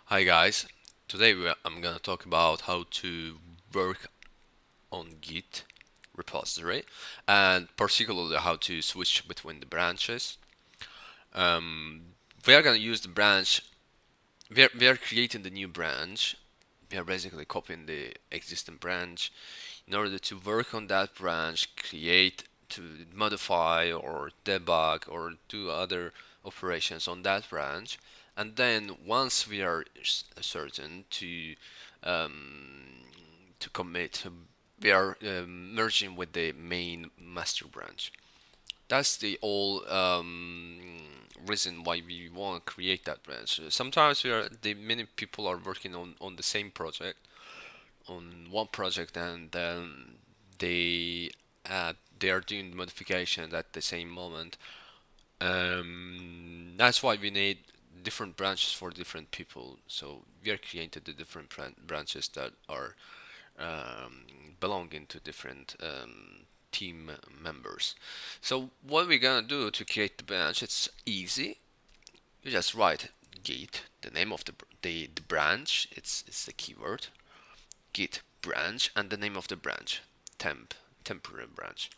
Hi guys, today I'm gonna talk about how to work on Git repository and particularly how to switch between the branches. We are gonna use the branch, we are creating the new branch. We are basically copying the existing branch in order to work on that branch, create, to modify or debug or do other operations on that branch. And then once we are certain to commit, we are merging with the main master branch. That's the whole reason why we want to create that branch. Sometimes many people are working on the same project, on one project, and then they they are doing modifications at the same moment. That's why we need different branches for different people. So we are creating the different branches that are belonging to different team members. So what we're gonna do to create the branch, it's easy. You just write git, the name of the branch. It's the keyword git branch and the name of the branch, temporary branch.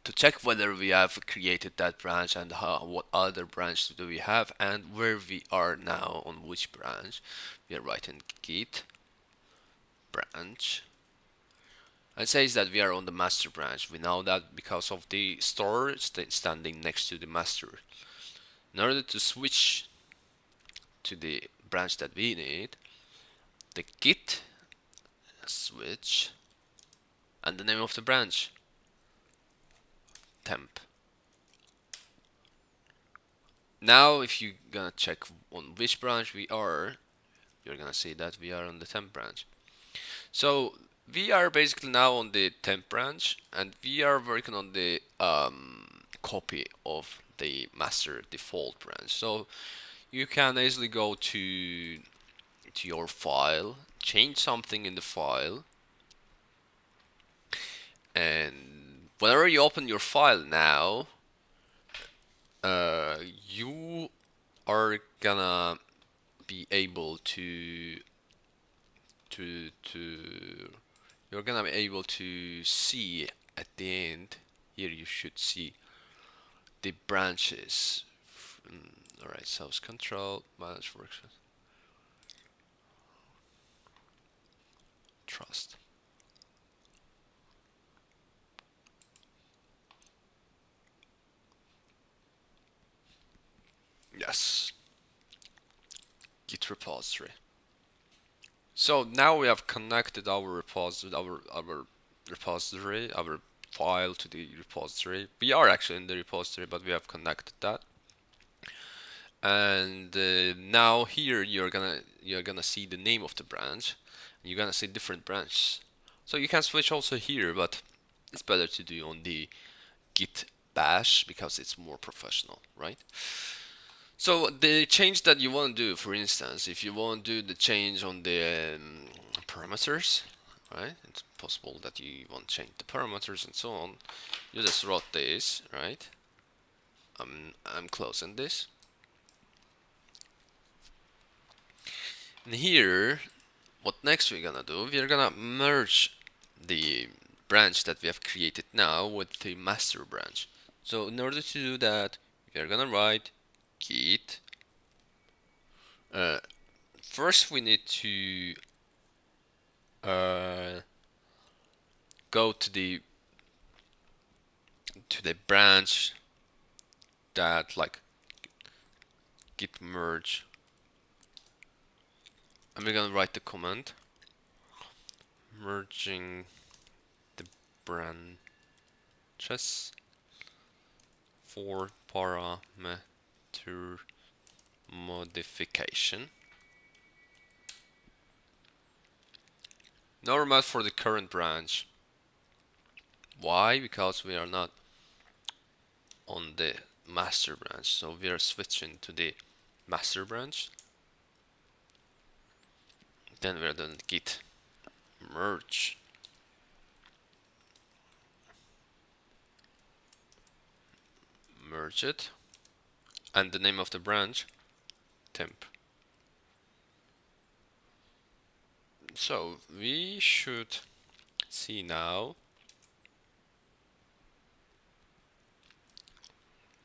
To check whether we have created that branch and what other branch do we have and where we are now on which branch, we are writing git branch. It says that we are on the master branch. We know that because of the store standing next to the master. In order to switch to the branch that we need, the git switch and the name of the branch, temp. Now if you're gonna check on which branch we are, you're gonna see that we are on the temp branch. So we are basically now on the temp branch and we are working on the copy of the master default branch. So you can easily go to your file, change something in the file, and whenever you open your file now, you are gonna be able to you're gonna be able to see at the end. Here you should see the branches. All right, source control, manage works, trust. Yes, Git repository. So now we have connected our file to the repository. We are actually in the repository, but we have connected that. And now here you're gonna see the name of the branch. You're gonna see different branches. So you can switch also here, but it's better to do on the Git bash because it's more professional, right? So the change that you want to do, for instance, if you want to do the change on the parameters, right? It's possible that you want to change the parameters and so on. You just wrote this, right? I'm closing this. And here, what next we're gonna do? We're gonna merge the branch that we have created now with the master branch. So in order to do that, we're gonna write git. Uh, First, we need to uh, go to the branch that like git merge, and we're gonna write the command merging the branches for parameter modification. Normal for the current branch. Why? Because we are not on the master branch, so we are switching to the master branch. Then we're doing git merge merge it, and the name of the branch temp. So we should see now.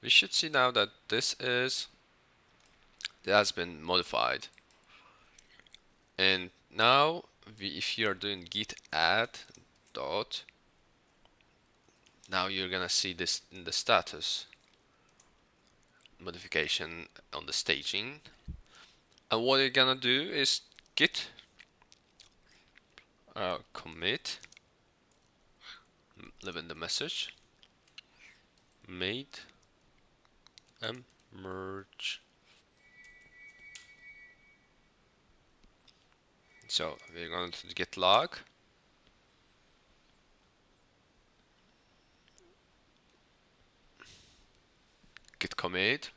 We should see now that this is it has been modified. And now if you are doing git add dot, now you're gonna see this in the status modification on the staging. And what you're gonna do is git commit, leave in the message, made a merge. So we're going to git log, git commit,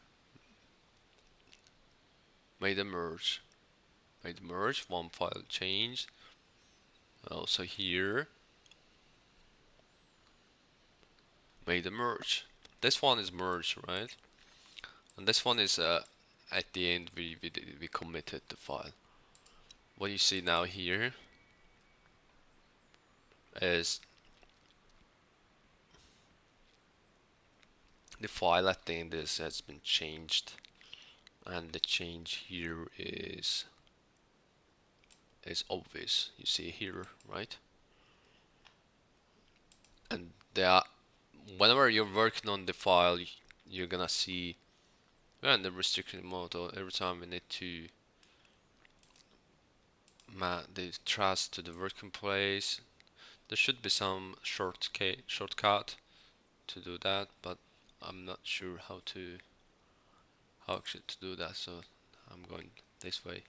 made a merge, one file change. Also here, made a merge. This one is merged, right? And this one is at the end we committed the file. What you see now here is the file at the end has been changed, and the change here is obvious. You see here, right? And there, whenever you're working on the file, you're gonna see in the restricted model every time we need to map the trace to the working place. There should be some shortcut to do that, but I'm not sure how actually to do that, so I'm going this way.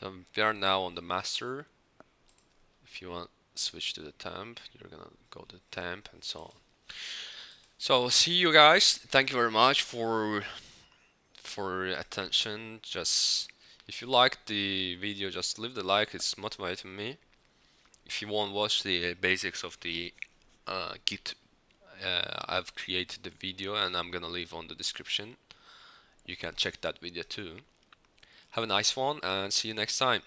So we are now on the master. If you want to switch to the temp, you're gonna go to temp and so on. So see you guys. Thank you very much for attention. Just if you like the video, just leave the like. It's motivating me. If you want to watch the basics of the Git, I've created the video and I'm gonna leave on the description. You can check that video too. Have a nice one and see you next time.